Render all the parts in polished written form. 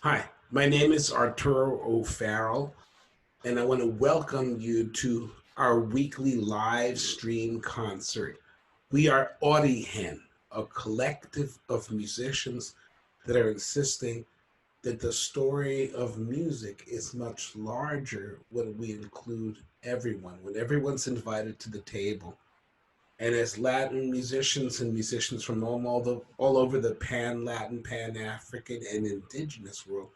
Hi, my name is Arturo O'Farrell, and I want to welcome you to our weekly live stream concert. We are Ori-Gen, a collective of musicians that are insisting that the story of music is much larger when we include everyone, when everyone's invited to the table. And as Latin musicians and musicians from all over the pan-Latin, pan-African, and indigenous world,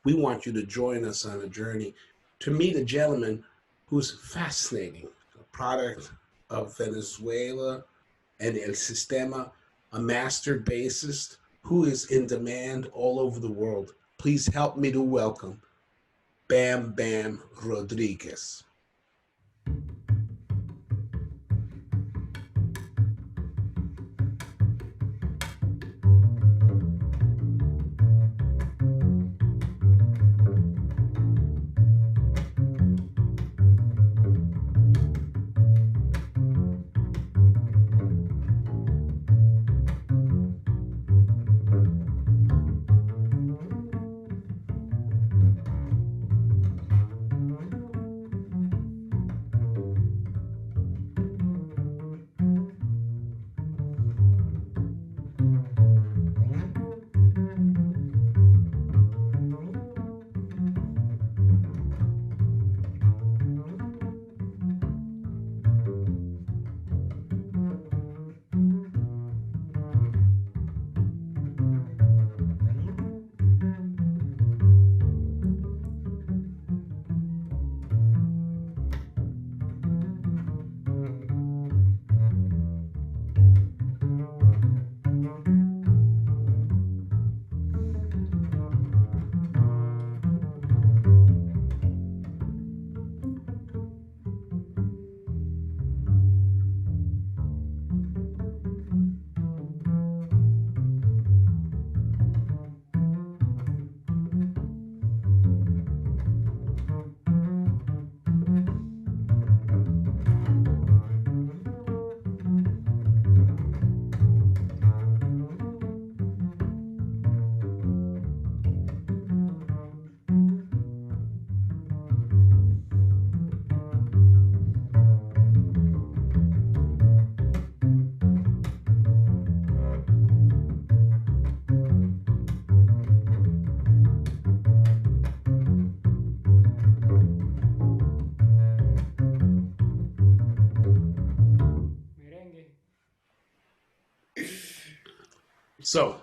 we want you to join us on a journey to meet a gentleman who's fascinating, a product of Venezuela and El Sistema, a master bassist who is in demand all over the world. Please help me to welcome Bam Bam Rodriguez. Merengue. So,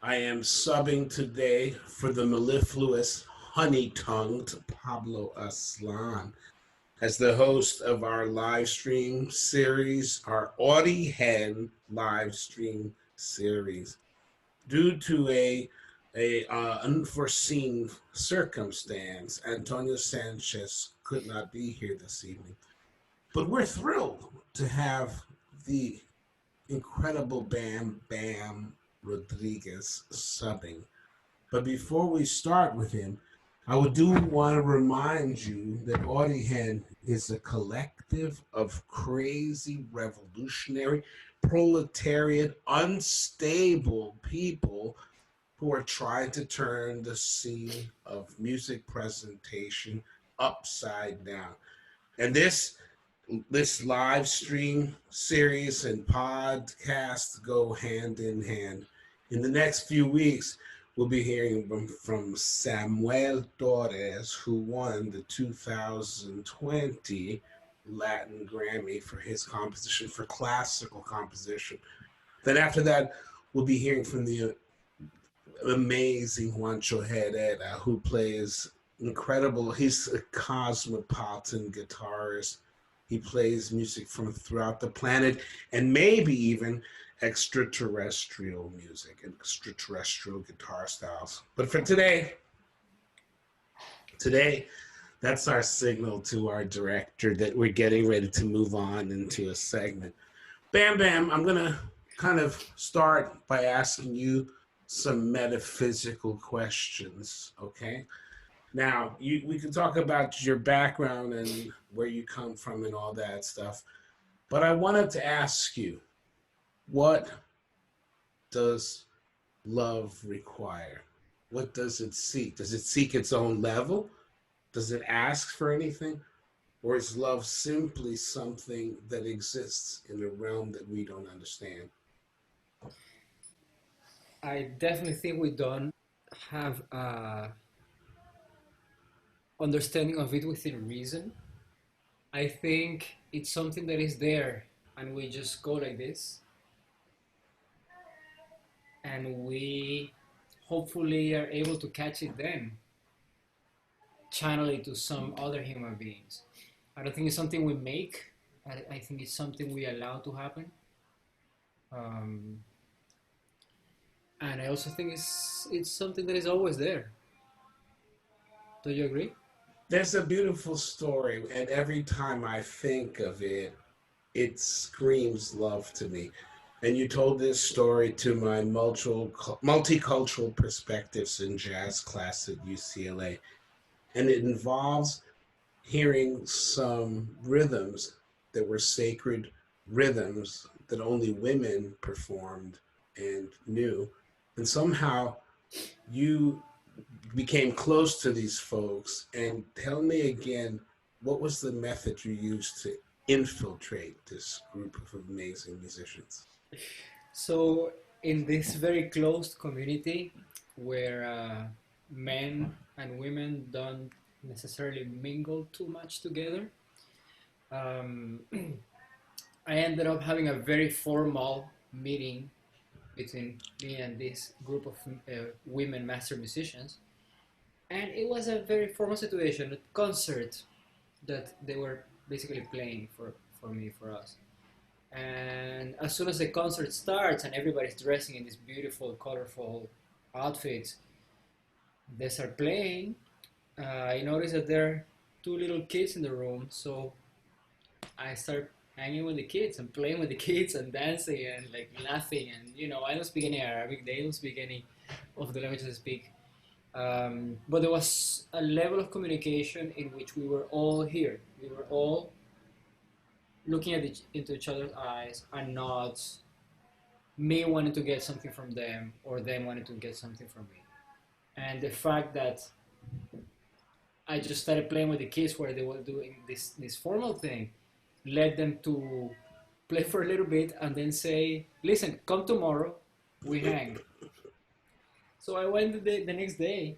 I am subbing today for the mellifluous, honey-tongued Pablo Aslan as the host of our live stream series, our Ori-Gen live stream series. Due to a unforeseen circumstance, Antonio Sanchez could not be here this evening. But we're thrilled to have the incredible Bam Bam Rodriguez subbing. But before we start with him, I would do want to remind you that Ori-Gen is a collective of crazy, revolutionary, proletariat, unstable people who are trying to turn the scene of music presentation upside down. And this live stream series and podcast go hand in hand. In the next few weeks, we'll be hearing from Samuel Torres, who won the 2020 Latin Grammy for his composition for classical composition. Then after that, we'll be hearing from the amazing Juancho Herrera, who plays incredible. He's a cosmopolitan guitarist. He plays music from throughout the planet and maybe even extraterrestrial music and extraterrestrial guitar styles. But for today, that's our signal to our director that we're getting ready to move on into a segment. Bam Bam, I'm going to kind of start by asking you some metaphysical questions, okay? Now, we can talk about your background and where you come from and all that stuff, but I wanted to ask you, what does love require? What does it seek? Does it seek its own level? Does it ask for anything? Or is love simply something that exists in a realm that we don't understand? I definitely think we don't have a understanding of it within reason. I think it's something that is there, and we just go like this, and we hopefully are able to catch it then, channel it to some other human beings. I don't think it's something we make. I think it's something we allow to happen. Um, and I also think it's something that is always there. Do you agree? There's a beautiful story, and every time I think of it, it screams love to me. And you told this story to my multicultural perspectives in jazz class at UCLA. And it involves hearing some rhythms that were sacred rhythms that only women performed and knew. And somehow you became close to these folks. And tell me again, what was the method you used to infiltrate this group of amazing musicians? So, in this very closed community where men and women don't necessarily mingle too much together, um, I ended up having a very formal meeting between me and this group of women master musicians. And it was a very formal situation, a concert that they were basically playing for me, for us. And as soon as the concert starts and everybody's dressing in these beautiful, colorful outfits, they start playing. I noticed that there are two little kids in the room, so I start hanging with the kids and playing with the kids and dancing and like laughing. And I don't speak any Arabic, they don't speak any of the languages I speak. But there was a level of communication in which we were all here. We were all looking at into each other's eyes and not me wanting to get something from them or them wanting to get something from me. And the fact that I just started playing with the kids where they were doing this formal thing led them to play for a little bit and then say, "Listen, come tomorrow, we hang." So I went the next day,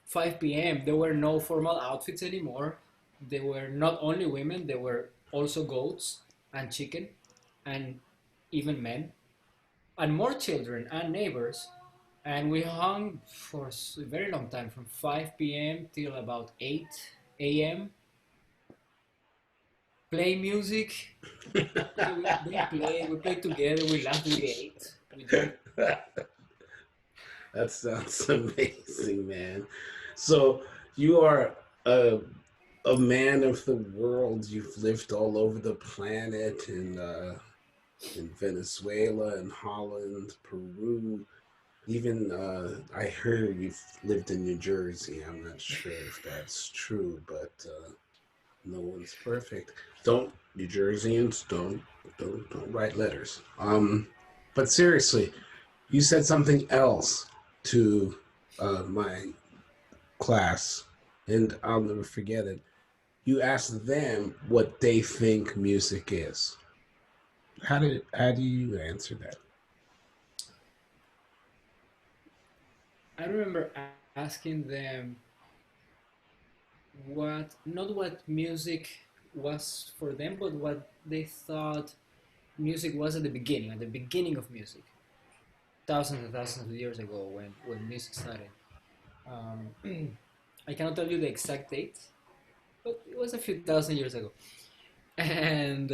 5 p.m. There were no formal outfits anymore. There were not only women, there were also goats and chicken and even men and more children and neighbors. And we hung for a very long time, from 5 p.m. till about 8 a.m. Play music. We played together, we laughed, we ate, we drank. That sounds amazing, man. So you are a a man of the world. You've lived all over the planet in Venezuela and Holland, Peru. Even I heard you've lived in New Jersey. I'm not sure if that's true, but no one's perfect. Don't New Jerseyans don't write letters. But seriously, you said something else to my class, and I'll never forget it. You asked them what they think music is. How do you answer that? I remember asking them not what music was for them, but what they thought music was at the beginning of music, thousands and thousands of years ago when music started. Um, I cannot tell you the exact date, but it was a few thousand years ago. And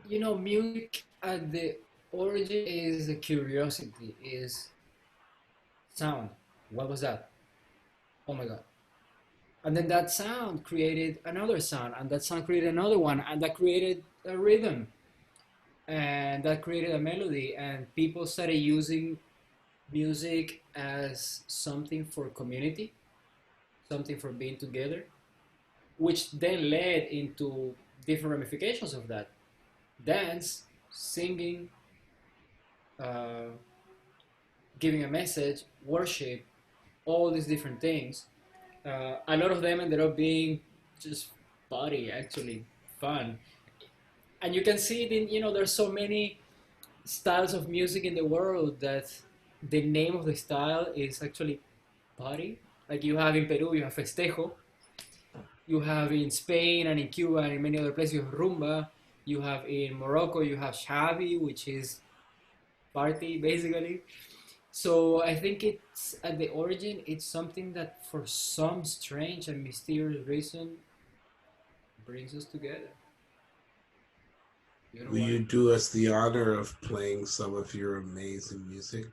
music at the origin is a curiosity, is sound. What was that? Oh my god. And then that sound created another sound, and that sound created another one, and that created a rhythm, and that created a melody, and people started using music as something for community, something for being together, which then led into different ramifications of that: dance, singing, uh, giving a message, worship, all these different things. A lot of them ended up being just party, actually fun, and you can see it in, there's so many styles of music in the world that the name of the style is actually party. Like you have in Peru, you have festejo. You have in Spain and in Cuba and in many other places, you have rumba. You have in Morocco, you have shabi, which is party basically. So I think it's at the origin, it's something that for some strange and mysterious reason brings us together. You know Will why? you do us the honor of playing some of your amazing music?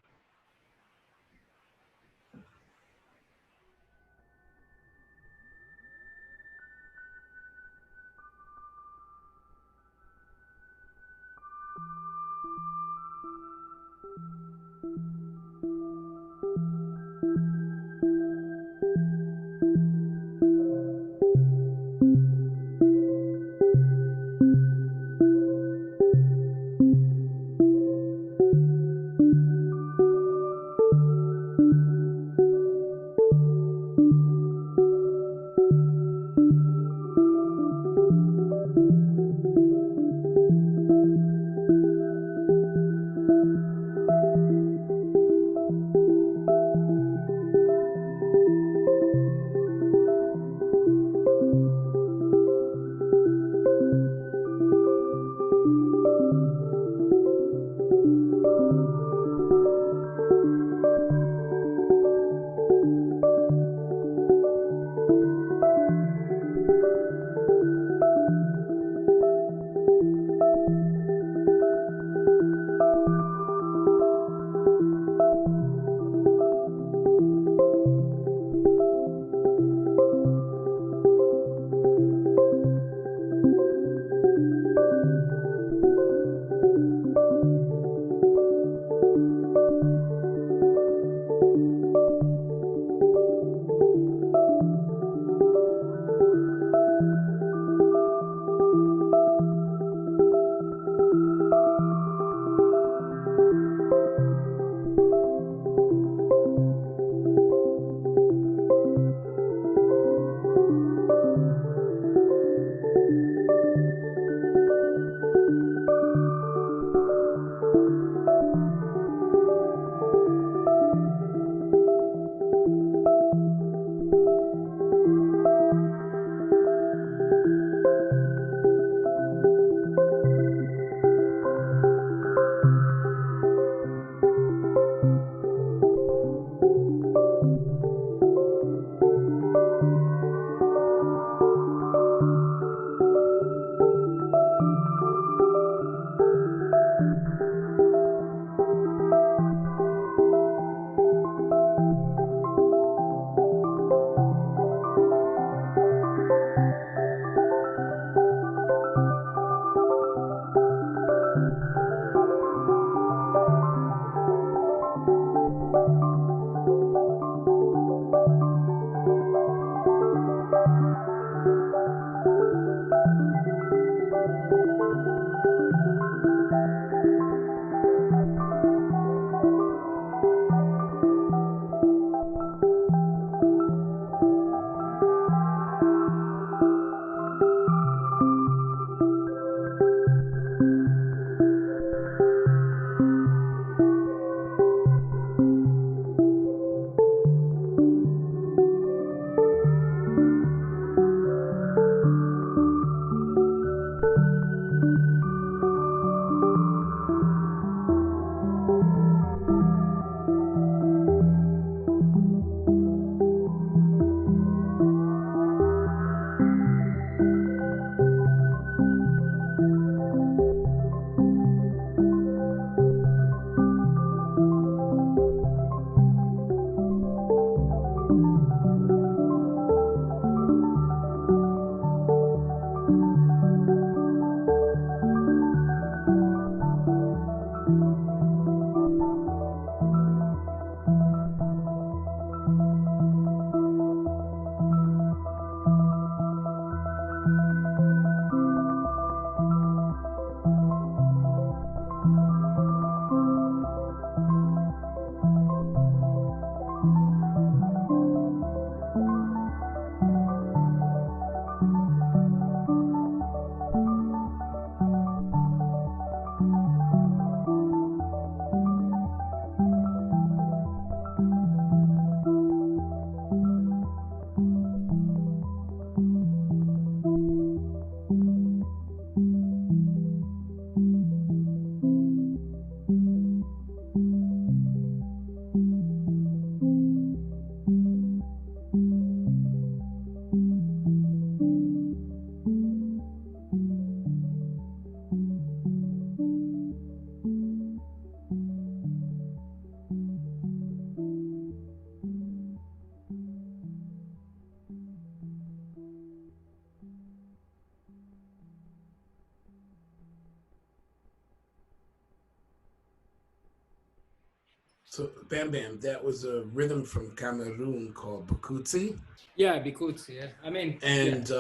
So, Bam Bam, that was a rhythm from Cameroon called Bukutsi. Yeah, because yeah. I mean, yeah. And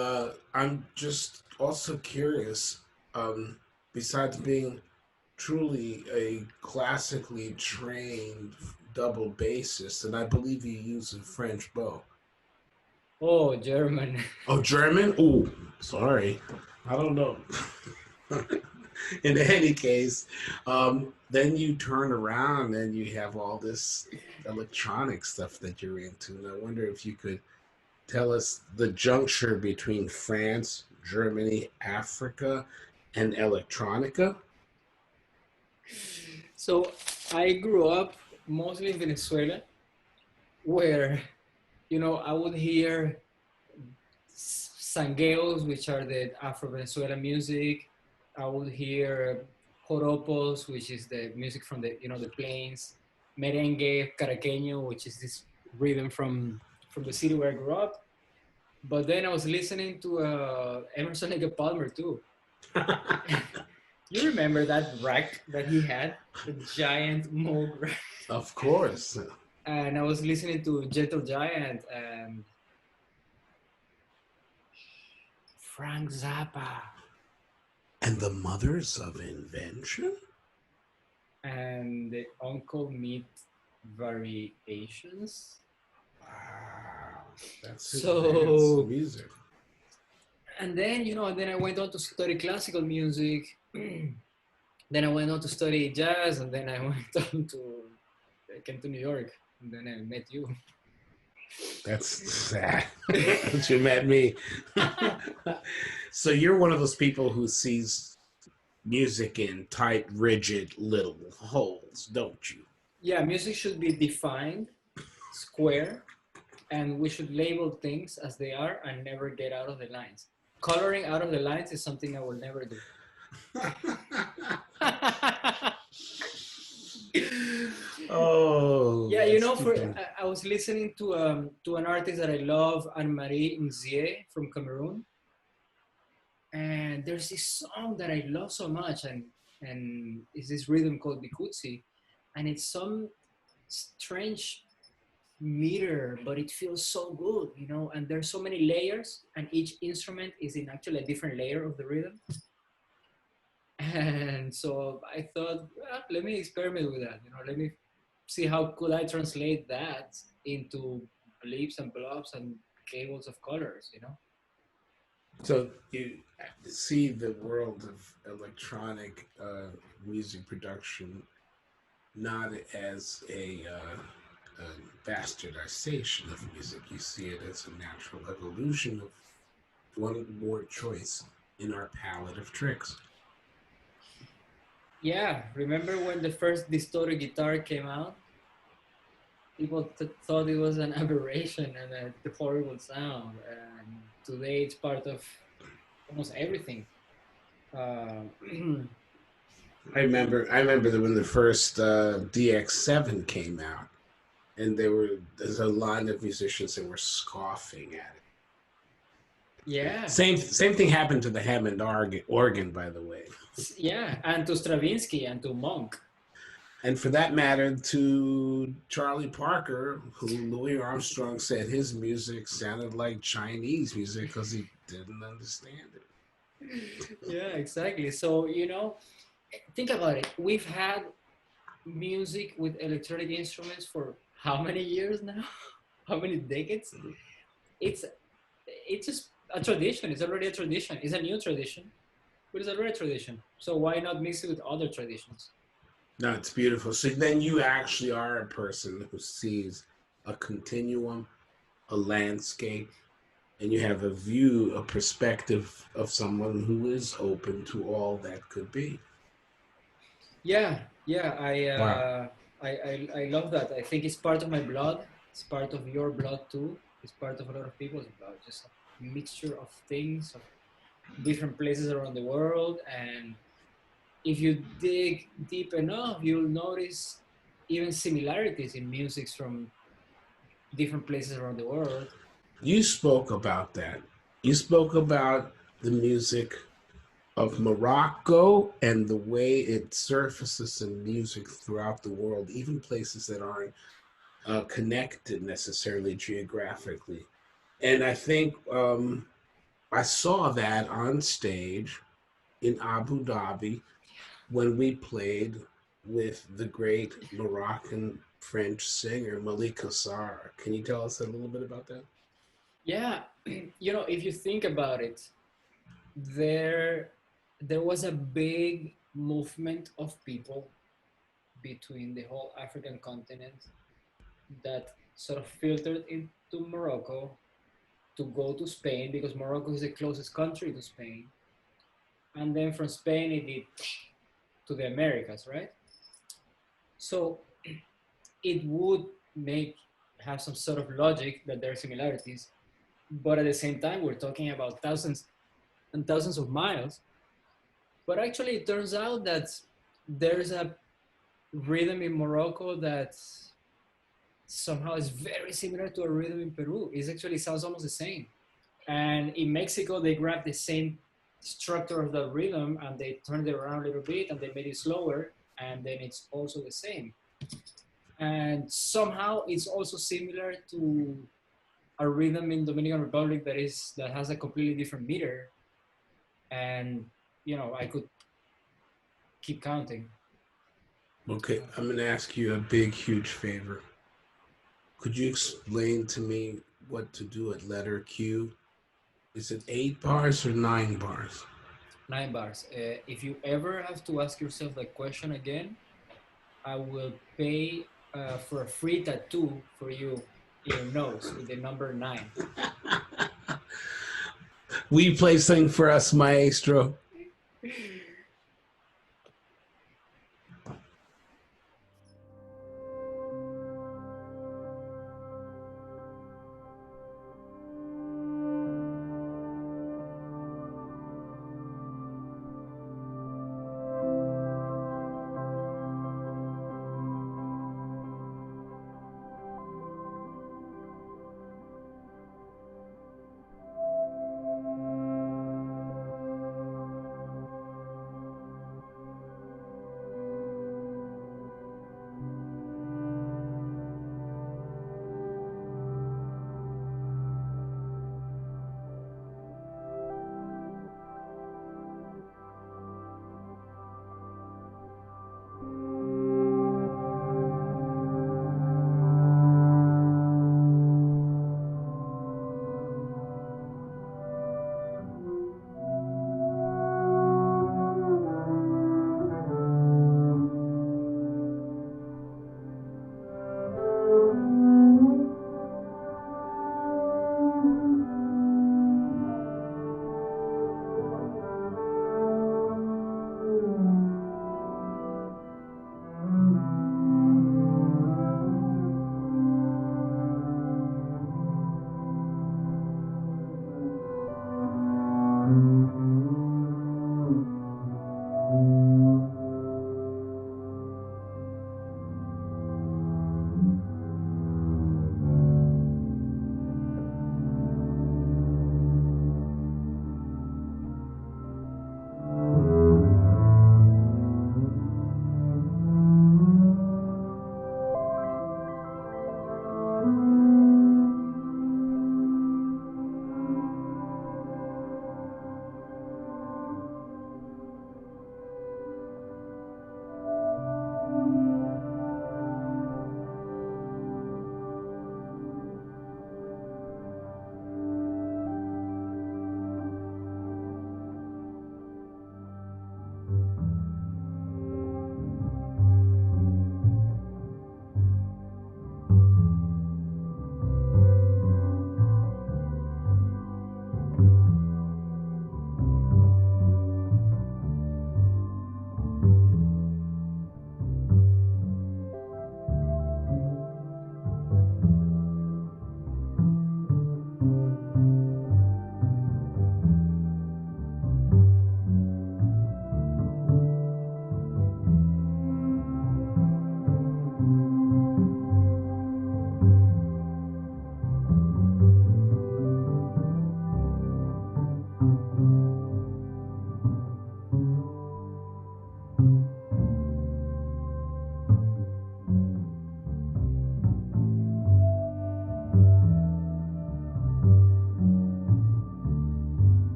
I'm just also curious, um, besides being truly a classically trained double bassist, and I believe you use a French bow. Oh, German. Oh, German? Oh, sorry. I don't know. In any case, then you turn around and you have all this electronic stuff that you're into. And I wonder if you could tell us the juncture between France, Germany, Africa, and electronica. So I grew up mostly in Venezuela, where I would hear sangeos, which are the Afro-Venezuelan music. I would hear joropos, which is the music from the plains. Merengue, caraqueño, which is this rhythm from the city where I grew up. But then I was listening to Emerson Lake Palmer too. You remember that rack that he had, the giant Moog rack? Of course. And I was listening to Gentle Giant and Frank Zappa And the mothers of invention? and the Uncle Meat variations. Wow. That's advanced So, music. and then I went on to study classical music. Then I went on to study jazz, and then I went on to I came to New York, and then I met you. That's sad that you met me. So you're one of those people who sees music in tight, rigid little holes, don't you? Yeah, music should be defined, square, and we should label things as they are and never get out of the lines. Coloring out of the lines is something I will never do. Oh, Yeah, stupid. I was listening to an artist that I love, Anne Marie Nzie from Cameroon, and there's this song that I love so much, and it's this rhythm called Bikutsi, and it's some strange meter, but it feels so good, and there's so many layers, and each instrument is in actually a different layer of the rhythm. And so I thought, well, let me experiment with that, let me see how could I translate that into blips and blobs and cables of colors. So you see the world of electronic music production not as a bastardization of music. You see it as a natural evolution of one more choice in our palette of tricks. Yeah, remember when the first distorted guitar came out? People thought it was an aberration and a horrible sound. And today it's part of almost everything. Uh, I remember that when the first DX7 came out, and there's a line of musicians that were scoffing at it. yeah, Same thing happened to the Hammond organ, by the way, yeah, and to Stravinsky and to Monk. and for that matter, to Charlie Parker, who Louis Armstrong said his music sounded like Chinese music because he didn't understand it. Yeah, exactly. So, think about it. We've had music with electronic instruments for how many years now? How many decades? It's it's just a tradition. It's already a tradition. It's a new tradition, but it's already a tradition. So why not mix it with other traditions? No, it's beautiful. So then you actually are a person who sees a continuum, a landscape, and you have a view, a perspective of someone who is open to all that could be. Yeah, yeah. I, Wow. uh, I love that. I think it's part of my blood. It's part of your blood too. It's part of a lot of people's blood. Just a mixture of things of different places around the world. And if you dig deep enough, you'll notice even similarities in musics from different places around the world. You spoke about that. You spoke about the music of Morocco and the way it surfaces in music throughout the world, even places that aren't connected necessarily geographically. And I think I saw that on stage in Abu Dhabi when we played with the great Moroccan French singer Malika Sar. Can you tell us a little bit about that? Yeah, if you think about it, there there was a big movement of people between the whole African continent that sort of filtered into Morocco to go to Spain because Morocco is the closest country to Spain. And then from Spain it did to the Americas, right? So it would make have some sort of logic that there are similarities, but at the same time we're talking about thousands and thousands of miles. But actually it turns out that there's a rhythm in Morocco that somehow is very similar to a rhythm in Peru. It actually sounds almost the same. And in Mexico, they grabbed the same structure of the rhythm and they turned it around a little bit and they made it slower, and then it's also the same. And somehow it's also similar to a rhythm in Dominican Republic that has a completely different meter. And I could keep counting. Okay, I'm going to ask you a big, huge favor. Could you explain to me what to do at letter Q? Is it 8 bars or 9 bars? 9 bars. If you ever have to ask yourself that question again, I will pay for a free tattoo for you in your nose with the number 9. Will you play something for us, maestro?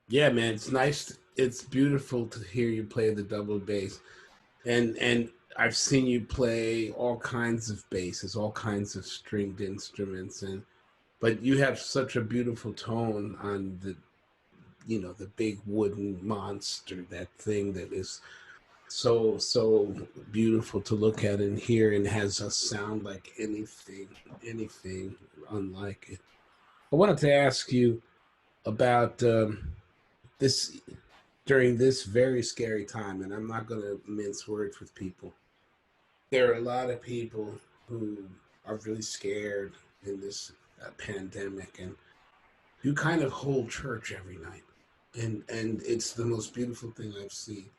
Yeah, man, it's nice. It's beautiful to hear you play the double bass, and I've seen you play all kinds of basses, all kinds of stringed instruments, and but you have such a beautiful tone on the the big wooden monster, that thing that is so beautiful to look at and hear, and has a sound like anything unlike it. I wanted to ask you about this during this very scary time, and I'm not going to mince words with people. There are a lot of people who are really scared in this pandemic, and you kind of hold church every night, and it's the most beautiful thing I've seen.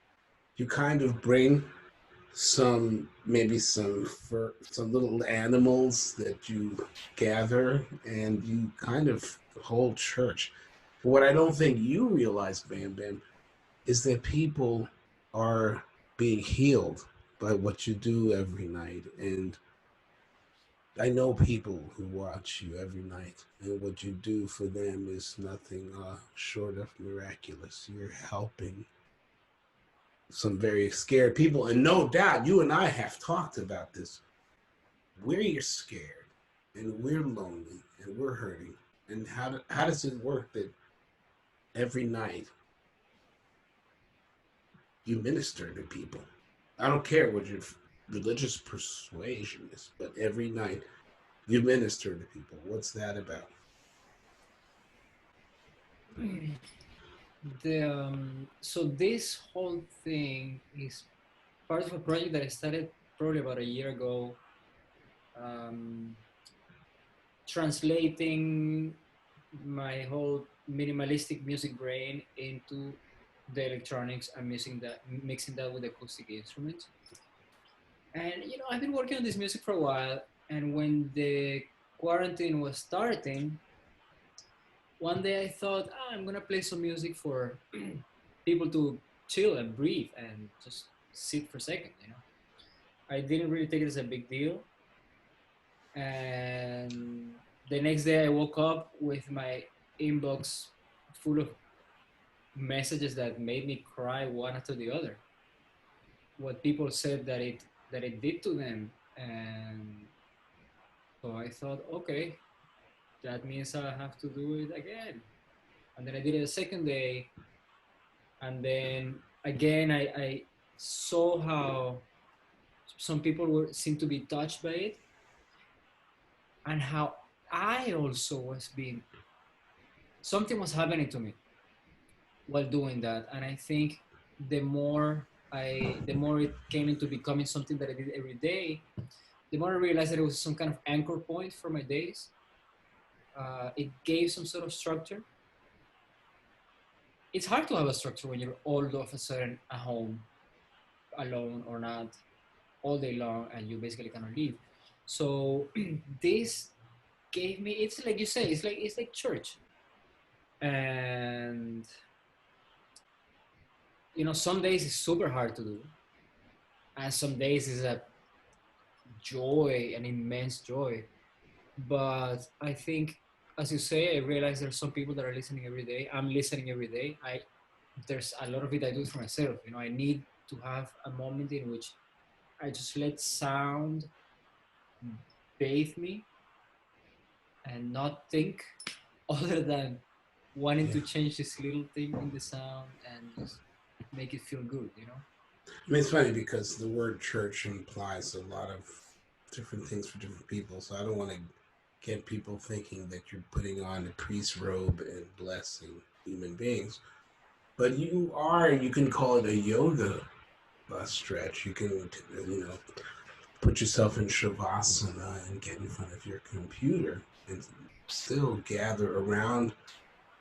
You kind of bring maybe some little animals that you gather, and you kind of hold church. But what I don't think you realize, Bam Bam, is that people are being healed by what you do every night. And I know people who watch you every night, and what you do for them is nothing short of miraculous. You're helping some very scared people, and no doubt you and I have talked about this. We're scared, and we're lonely, and we're hurting. And how does it work that every night you minister to people? I don't care what your religious persuasion is, but every night you minister to people. What's that about? So this whole thing is part of a project that I started probably about a year ago, um, translating my whole minimalistic music brain into the electronics and mixing that with acoustic instruments. And I've been working on this music for a while, and when the quarantine was starting, one day I thought, I'm gonna play some music for people to chill and breathe and just sit for a second. I didn't really take it as a big deal, and the next day I woke up with my inbox full of messages that made me cry one after the other. What people said that it did to them, and so I thought, okay, that means I have to do it again. And then I did it a second day, and then again I saw how some people seemed to be touched by it, and how I also was being something was happening to me while doing that. And I think the more it came into becoming something that I did every day, the more I realized that it was some kind of anchor point for my days. It gave some sort of structure. It's hard to have a structure when you're all of a sudden at home, alone or not, all day long, and you basically cannot leave. So this gave me. It's like you say. It's like church, and some days it's super hard to do, and some days is a joy, an immense joy. But I think, as you say, I realize there's some people that are listening every day. I'm listening every day. There's a lot of it I do for myself. I need to have a moment in which I just let sound bathe me and not think other than wanting Yeah. to change this little thing in the sound and just make it feel good. I mean, it's funny because the word church implies a lot of different things for different people. So I don't want to get people thinking that you're putting on a priest robe and blessing human beings. But you can call it a yoga stretch. You can, put yourself in shavasana and get in front of your computer and still gather around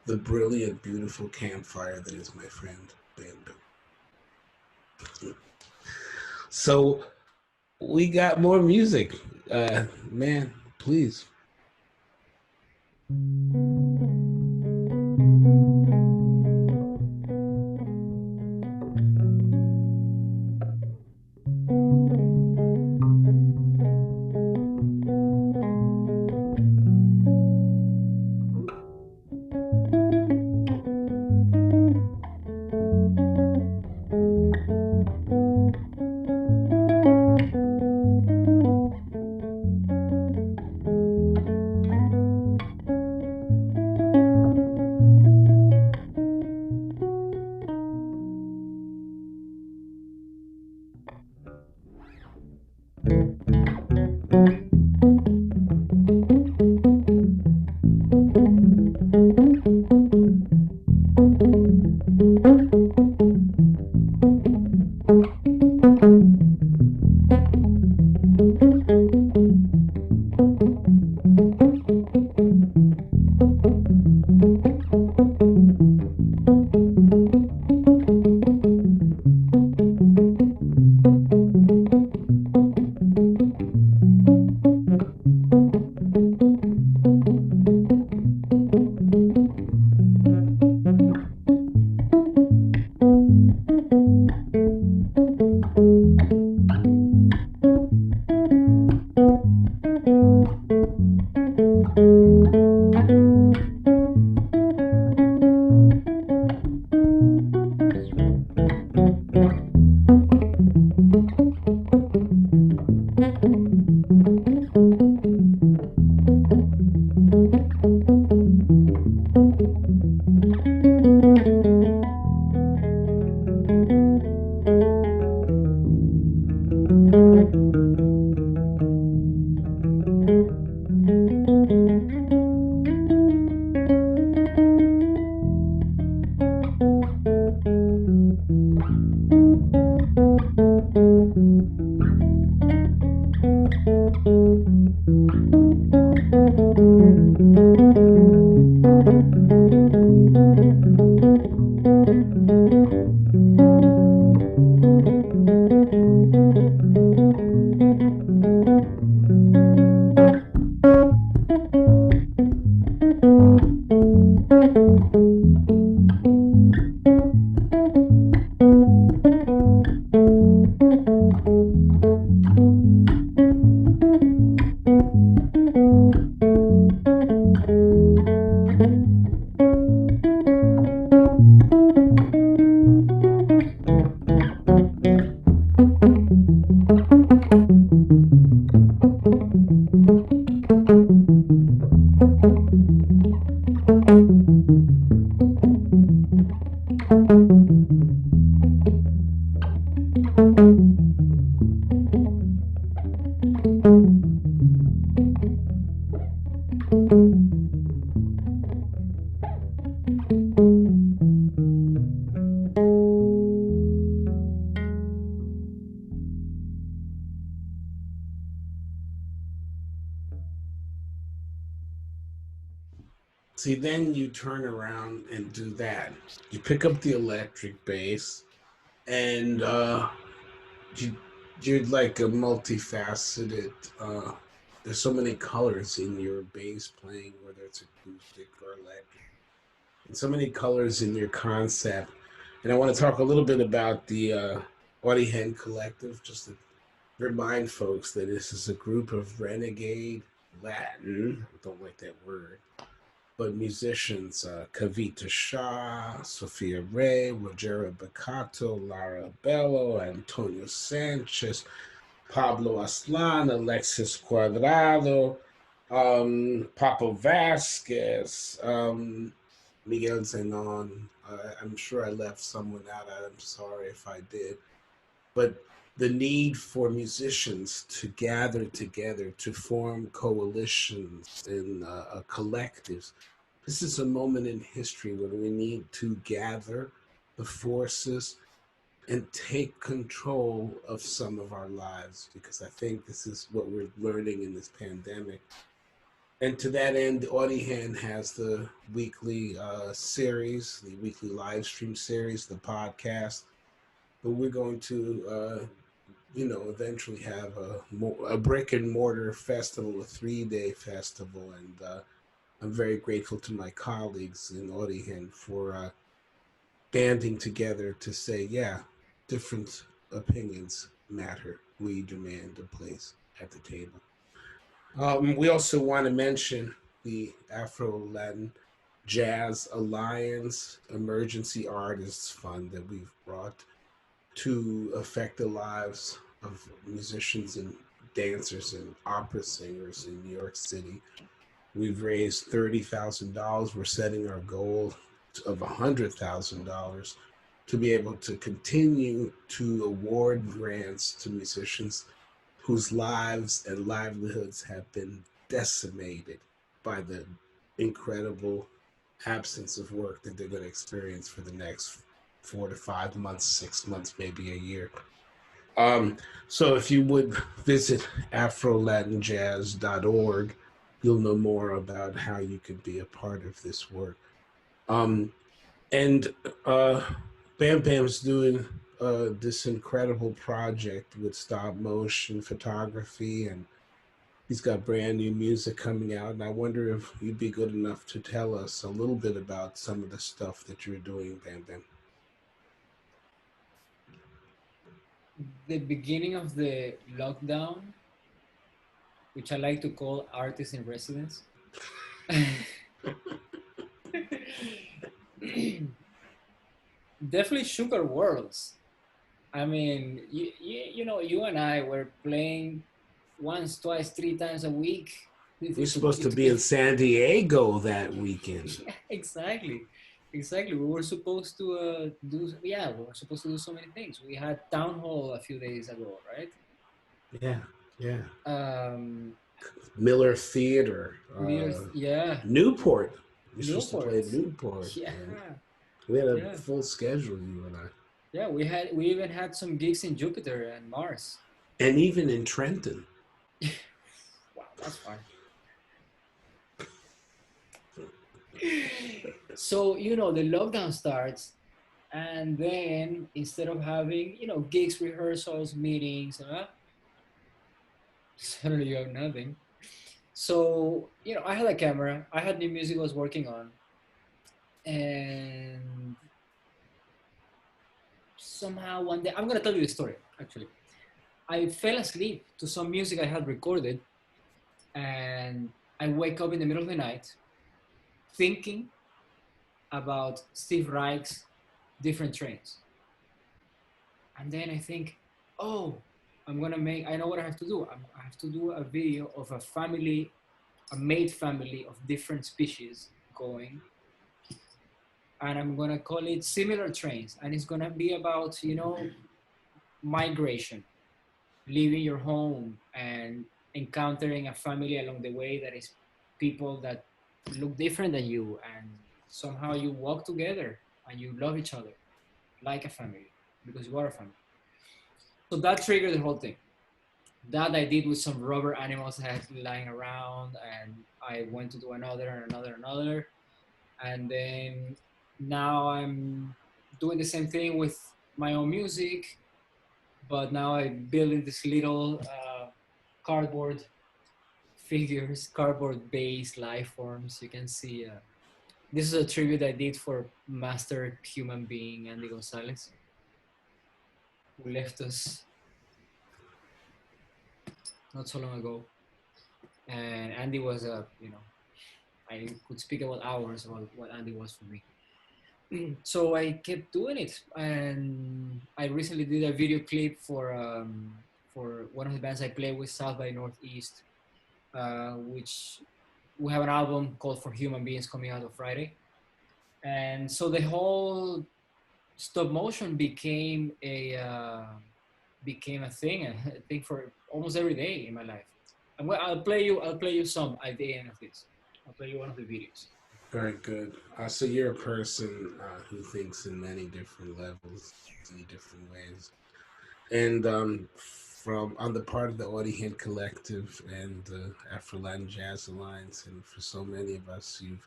the brilliant, beautiful campfire that is my friend Bamboo. So we got more music. Man, please. See, then you turn around and do that. You pick up the electric bass, and you, you're like a multifaceted. There's so many colors in your bass playing, whether it's acoustic or electric, and so many colors in your concept. And I want to talk a little bit about the Ori-Gen Collective, just to remind folks that this is a group of renegade Latin, I don't like that word, but musicians, Kavita Shah, Sophia Ray, Rogero Bacato, Lara Bello, Antonio Sanchez, Pablo Aslan, Alexis Cuadrado, Papo Vasquez, Miguel Zenon. I'm sure I left someone out. I'm sorry if I did. But the need for musicians to gather together, to form coalitions and collectives. This is a moment in history when we need to gather the forces and take control of some of our lives, because I think this is what we're learning in this pandemic. And to that end, the Audihan has the weekly series, the weekly live stream series, the podcast. But we're going to, eventually have a brick and mortar festival, a 3-day festival. And I'm very grateful to my colleagues in Audihan for banding together to say, yeah, different opinions matter. We demand a place at the table. We also want to mention the Afro Latin Jazz Alliance Emergency Artists Fund that we've brought to affect the lives of musicians and dancers and opera singers in New York City. We've raised $30,000. We're setting our goal of $100,000 to be able to continue to award grants to musicians whose lives and livelihoods have been decimated by the incredible absence of work that they're going to experience for the next 4 to 5 months, 6 months, maybe a year. Um, so if you would visit afrolatinjazz.org, you'll know more about how you could be a part of this work. Um, and uh, Bam Bam's doing this incredible project with stop motion photography, and he's got brand new music coming out. And I wonder if you'd be good enough to tell us a little bit about some of the stuff that you're doing, Bam Bam. The beginning of the lockdown, which I like to call artist in residence, definitely shook our worlds. I mean, you know, you and I were playing once, twice, three times a week. We're supposed to be in San Diego that weekend. Yeah, exactly, exactly. We were supposed to yeah, we were supposed to do so many things. We had town hall a few days ago, right? Yeah, yeah. Um, Miller Theater, yeah, Newport. We're supposed to play Newport. at Newport, Yeah, and we had a yeah, full schedule, you and I, yeah. We even had some gigs in Jupiter and Mars. and even in Trenton. Wow, that's fun. So you know, the lockdown starts, and then instead of having gigs, rehearsals, meetings, suddenly you have nothing. So I had a camera, I had new music I was working on, and somehow one day, I'm gonna tell you the story. Actually, I fell asleep to some music I had recorded, and I wake up in the middle of the night thinking about Steve Reich's Different Trains. And then I think, oh, I know what I have to do. I have to do a video of a family, a maid family of different species going, and I'm gonna call it Similar Trains. And it's gonna be about, migration, leaving your home and encountering a family along the way that is people that look different than you, and somehow you walk together and you love each other like a family because you are a family. So that triggered the whole thing. That I did with some rubber animals I had lying around, and I went to do another and another and another, and then now I'm doing the same thing with my own music, but now I'm building this little cardboard figures, cardboard based life forms. You can see this is a tribute I did for master human being Andy Gonzalez, who left us not so long ago. And Andy was I could speak about hours about what Andy was for me. So I kept doing it, and I recently did a video clip for one of the bands I play with, South by Northeast, which we have an album called For Human Beings coming out on Friday. And so the whole stop motion became a thing, I think, for almost every day in my life. I'll play you some at the end of this. I'll play you one of the videos. Very good. So you're a person who thinks in many different levels, many different ways, and from on the part of the Ori-Gen Collective and the Afro Latin Jazz Alliance, and for so many of us, you've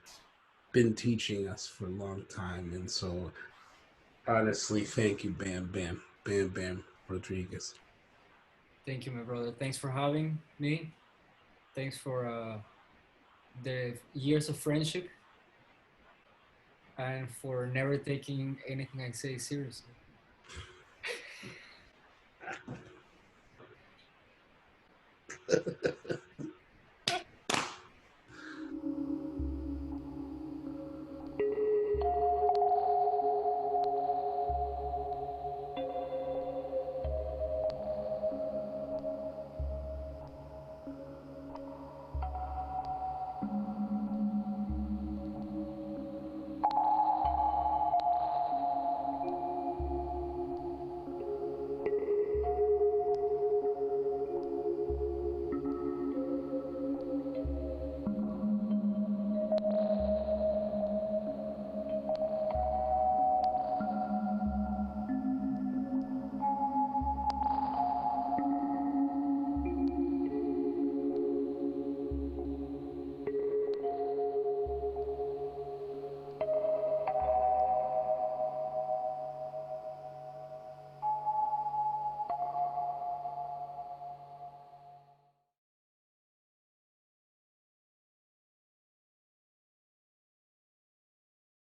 been teaching us for a long time, and so honestly, thank you, Bam Bam, Bam Bam Rodriguez. Thank you, my brother. Thanks for having me. Thanks for the years of friendship and for never taking anything I say seriously.